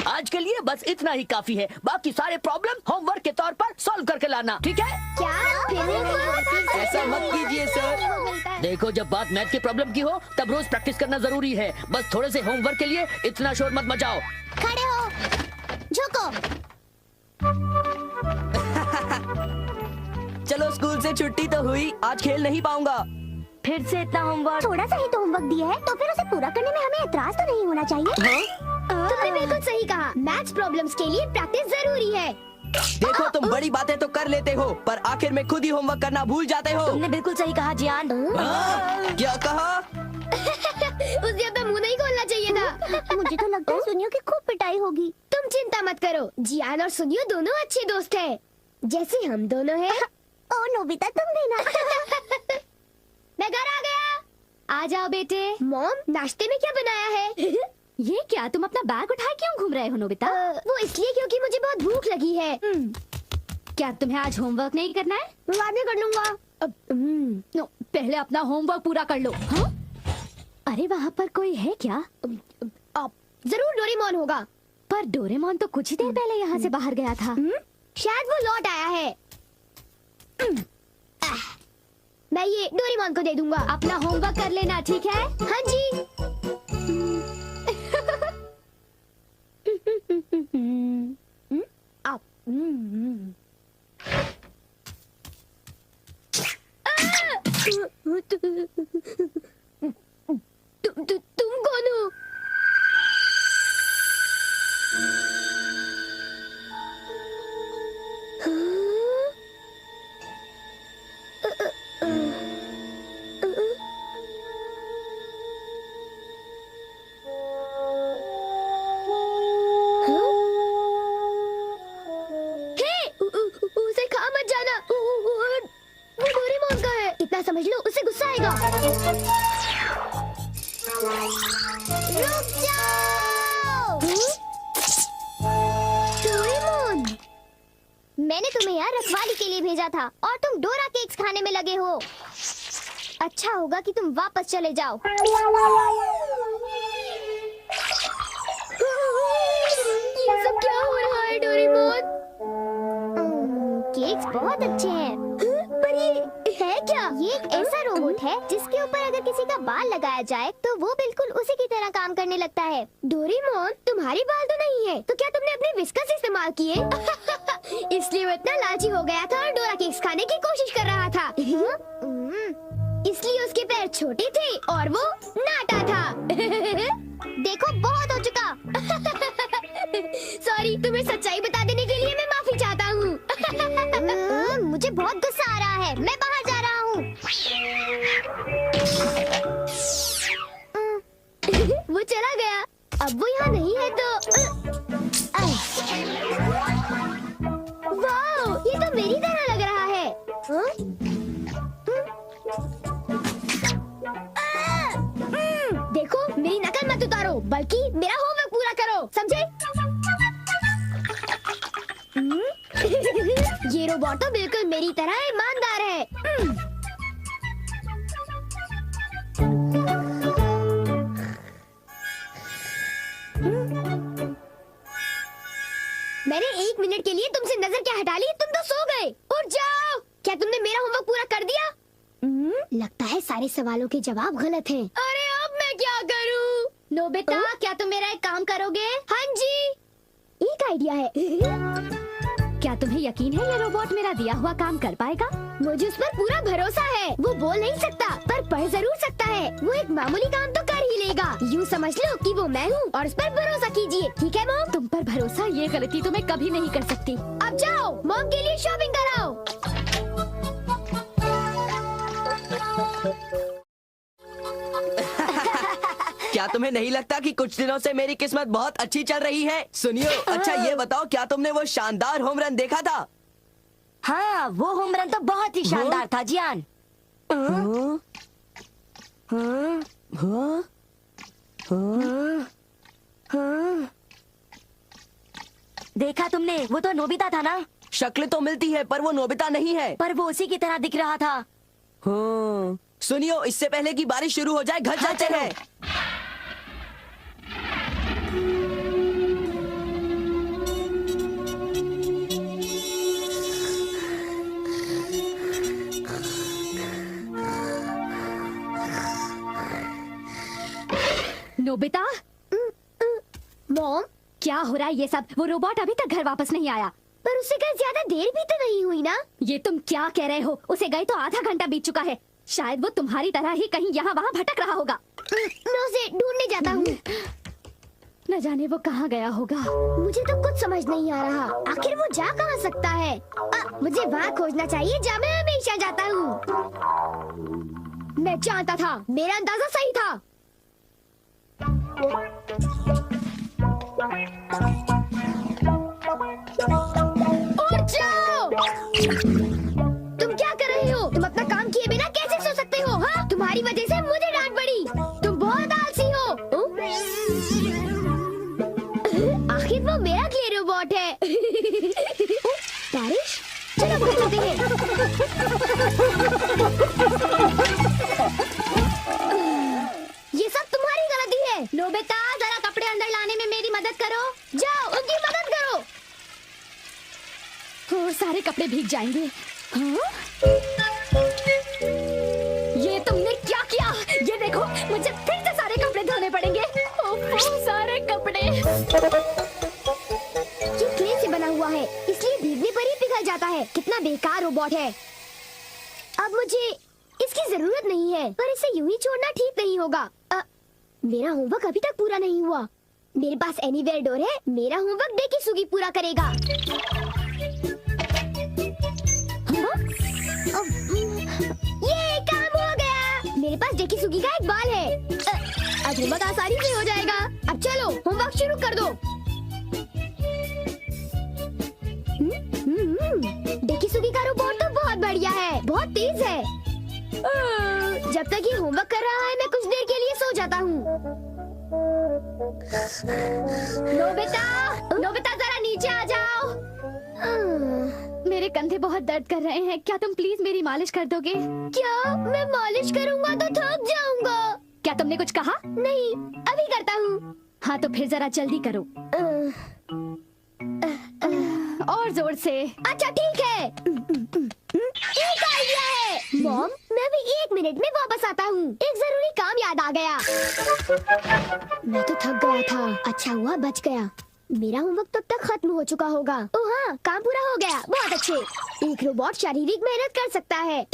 आज के लिए बस इतना ही काफी है। बाकी सारे प्रॉब्लम होमवर्क के तौर पर सॉल्व करके लाना, ठीक है? क्या ऐसा मत कीजिए सर। देखो, जब बात मैथ की प्रॉब्लम की हो तब रोज प्रैक्टिस करना जरूरी है। बस थोड़े से होमवर्क के लिए इतना शोर मत मचाओ। खड़े हो, झुको। चलो स्कूल से छुट्टी तो हुई, आज खेल नहीं पाऊंगा। फिर से इतना होमवर्क। थोड़ा सा ही तो होमवर्क दिया है तो फिर उसे पूरा करने में हमें एतराज तो नहीं होना चाहिए। तुमने बिल्कुल सही कहा, मैथ्स प्रॉब्लम्स के लिए प्रैक्टिस जरूरी है। देखो, तुम बड़ी बातें तो कर लेते हो पर आखिर में खुद ही होमवर्क करना भूल जाते हो। तुमने बिल्कुल सही कहा जियान। क्या कहा? उसे अपना मुंह नहीं खोलना चाहिए था। मुझे तो लगता है सुनियो की खूब पिटाई होगी। तुम चिंता मत करो, जियान और सुनियो दोनों अच्छे दोस्त हैं, जैसे हम दोनों हैं। ओ नोबिता, तुम भी ना। मैं घर आ गया। आ जाओ बेटे। मॉम, नाश्ते में क्या बनाया है? ये क्या, तुम अपना बैग उठाए क्यों घूम रहे हो नोबिता? वो इसलिए क्योंकि मुझे बहुत भूख लगी है। क्या तुम्हें आज होमवर्क नहीं करना है? बाद में कर लूंगा। नो, पहले अपना होमवर्क पूरा कर लो। हाँ? अरे वहाँ पर कोई है क्या? जरूर डोरेमोन होगा। पर डोरेमोन तो कुछ ही देर पहले यहाँ से बाहर गया था। शायद वो लौट आया है। मैं ये डोरेमोन को दे दूंगा। अपना होमवर्क कर लेना, ठीक है? हाँ जी। तुम कौन हो? उसे खा मत जाना। वो डोरेमोन का है, इतना समझ लो, उससे गुस्सा आएगा। रुक जाओ। डोरेमोन, मैंने तुम्हें यहाँ रखवाली के लिए भेजा था और तुम डोरा केक्स खाने में लगे हो। अच्छा होगा कि तुम वापस चले जाओ। ये सब क्या हो रहा है डोरेमोन? केक्स बहुत अच्छे हैं। पर ये है क्या? ये एक ऐसा रोबोट है जिसके ऊपर अगर किसी का बाल लगाया जाए तो वो बिल्कुल उसी की तरह काम करने लगता है। डोरेमोन, तुम्हारे बाल तो नहीं है, तो क्या तुमने अपने विस्कस इस्तेमाल किए? इसलिए वो इतना लालची हो गया था और डोरा केक्स खाने की कोशिश कर रहा था। इसलिए उसके पैर छोटे थे और वो नाटा था। देखो, बहुत हो चुका। सॉरी, तुम्हें सच्चाई बता देने के लिए मैं माफी चाहता हूँ। मुझे बहुत गुस्सा आ रहा है, मैं बाहर जा रहा हूँ। वो चला गया। अब वो यहाँ नहीं है तो वाह, ये तो मेरी तरह लग रहा है। देखो, मेरी नकल मत उतारो, बल्कि मेरा होमवर्क पूरा करो, समझे? ये रोबोट तो बिल्कुल मेरी तरह ईमानदार है। मैंने 1 मिनट के लिए तुमसे नजर क्या हटा ली? तुम तो सो गए। उठ जाओ। क्या तुमने मेरा होमवर्क पूरा कर दिया? लगता है सारे सवालों के जवाब गलत हैं। अरे अब मैं क्या करूं? नोबिता, क्या तुम मेरा एक काम करोगे? हाँ जी, एक आइडिया है। क्या तुम्हें यकीन है ये रोबोट मेरा दिया हुआ काम कर पाएगा? मुझे उस पर पूरा भरोसा है। वो बोल नहीं सकता पर पढ़ जरूर सकता है। वो एक मामूली काम तो कर ही लेगा। यूँ समझ लो कि वो मैं हूँ और उस पर भरोसा कीजिए, ठीक है मॉम? तुम पर भरोसा, ये गलती तो मैं कभी नहीं कर सकती। अब जाओ, मॉम के लिए शॉपिंग कराओ। क्या तुम्हें नहीं लगता कि कुछ दिनों से मेरी किस्मत बहुत अच्छी चल रही है? सुनियो, अच्छा ये बताओ, क्या तुमने वो शानदार होम रन देखा था? हाँ, वो होम रन तो बहुत ही शानदार था जियान। देखा तुमने? वो तो नोबिता था ना? शक्ल तो मिलती है पर वो नोबिता नहीं है। पर वो उसी की तरह दिख रहा था। हाँ। सुनियो, इससे पहले कि बारिश शुरू हो जाए घर चलते हैं। नोबिता, मॉम, क्या हो रहा है ये सब? वो रोबोट अभी तक घर वापस नहीं आया। पर उसे गए ज्यादा देर भी तो नहीं हुई ना। ये तुम क्या कह रहे हो? उसे गए तो आधा घंटा बीत चुका है। शायद वो तुम्हारी तरह ही कहीं यहाँ वहाँ भटक रहा होगा। मैं उसे ढूंढने जाता हूँ। न जाने वो कहाँ गया होगा। मुझे तो कुछ समझ नहीं आ रहा, आखिर वो जा कहाँ सकता है। मुझे वहाँ खोजना चाहिए जहाँ मैं हमेशा जाता हूँ। मैं जानता था, मेरा अंदाजा सही था। उठ जाओ! तुम क्या कर रहे हो? तुम अपना काम किए बिना कैसे सो सकते हो? हाँ, तुम्हारी वजह से मुझे डांट पड़ी। तुम बहुत आलसी हो। आखिर वो मेरा क्ले रोबोट है। बारिश, चलो घर चलते हैं। ये सब तुम्हारी गलती है। नोबिता, जरा कपड़े अंदर लाने में मेरी मदद करो। जाओ, उनकी मदद करो। और सारे कपड़े भीग जाएंगे। हाँ? ये तुमने क्या किया? ये देखो, मुझे फिर से सारे कपड़े धोने पड़ेंगे। ओह, सारे कपड़े। ये क्ले से बना हुआ है, इसलिए भीगने पर ही पिघल जाता है। कितना बेकार रोबोट है। अब मुझे इसकी जरूरत नहीं है, पर इसे यूं ही छोड़ना ठीक नहीं होगा। मेरा होमवर्क अभी तक पूरा नहीं हुआ। मेरे पास एनीवेयर डोर है। मेरा होमवर्क डेकिसुगी पूरा करेगा। ये काम हो गया। मेरे पास डेकिसुगी का एक बाल है। आज होमवर्क आसानी से हो जाएगा। अब चलो, होमवर्क शुरू कर दो। डेकिसुगी का रोबोट तो बहुत बढ़िया है, बहुत तेज है। जब तक ये होमवर्क कर रहा है, मैं कुछ देर के लिए सो जाता हूँ। नोबिता, नोबिता, जरा नीचे आ जाओ। मेरे कंधे बहुत दर्द कर रहे हैं। क्या तुम प्लीज मेरी मालिश कर दोगे? क्या? मैं मालिश करूँगा तो थक जाऊँगा। क्या तुमने कुछ कहा? नहीं, अभी करता हूँ। हाँ तो फिर जरा जल्दी करो। और जोर से। अच्छा ठीक है। एक आइडिया है। मॉम, मैं भी 1 मिनट में वापस आता हूँ। एक जरूरी काम याद आ गया। मैं तो थक गया था। अच्छा हुआ बच गया। मेरा होमवर्क तब तक खत्म हो चुका होगा। ओह हाँ, काम पूरा हो गया। बहुत अच्छे। एक रोबोट शारीरिक मेहनत कर सकता है।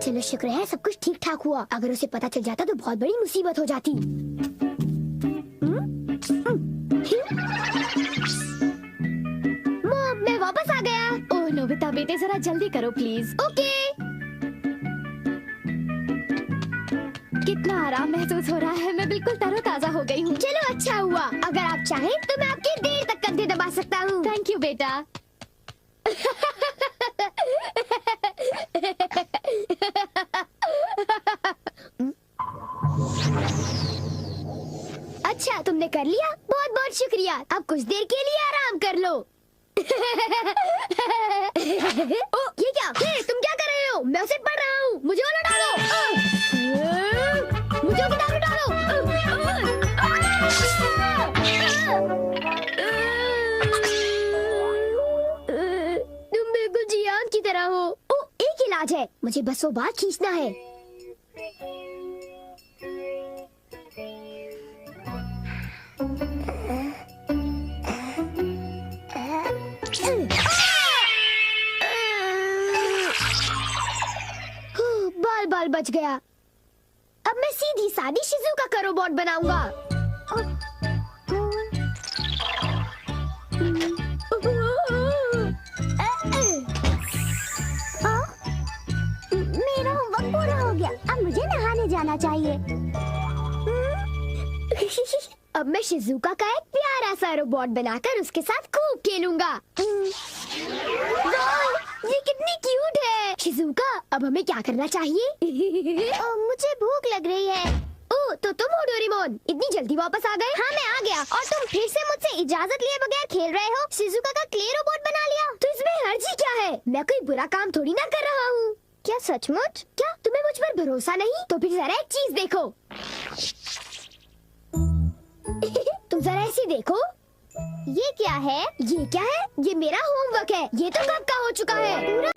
चलो शुक्र है सब कुछ ठीक ठाक हुआ। अगर उसे पता चल जाता तो बहुत बड़ी मुसीबत हो जाती। मॉम, मैं वापस आ गया। ओह नोबिता बेटे, जरा जल्दी करो प्लीज। ओके। कितना आराम महसूस हो रहा है। मैं बिल्कुल तरोताजा हो गई हूँ। चलो अच्छा हुआ। अगर आप चाहें तो मैं आपके देर तक कंधे दबा सकता हूँ। थैंक यू बेटा। अच्छा, तुमने कर लिया। बहुत बहुत शुक्रिया। अब कुछ देर के लिए आराम कर लो। ओ, ये क्या? तुम क्या कर रहे हो? मैं उसे पढ़ रहा हूँ। मुझे वो डालो। मुझे वो किताब डालो। तुम बिल्कुल जियान की तरह हो। ओ, एक इलाज है। मुझे बस वो बाल खींचना है। बाल बाल बच गया। अब मैं सीधी सादी शिजुका का रोबोट बनाऊंगा। मेरा होमवर्क पूरा हो गया। अब मुझे नहाने जाना चाहिए। अब मैं शिजुका का एक प्यारा सा रोबोट बनाकर उसके साथ खूब खेलूंगा। ये कितनी क्यूट है। शिजुका, अब हमें क्या करना चाहिए? मुझे भूख लग रही है। ओह, तो तुम हो डोरेमोन, इतनी जल्दी वापस आ गए? हाँ, मैं आ गया। और तुम फिर से मुझसे इजाजत लिए बगैर खेल रहे हो? शिजुका का क्ले रोबोट बना लिया? तो इसमें हर्जी क्या है? मैं कोई बुरा काम थोड़ी ना कर रहा हूँ। क्या सचमुच? क्या तुम्हें मुझ पर भरोसा नहीं? तो फिर जरा एक चीज देखो। ये देखो, ये क्या है? ये क्या है? ये मेरा होमवर्क है। ये तो कब का हो चुका है पूरा।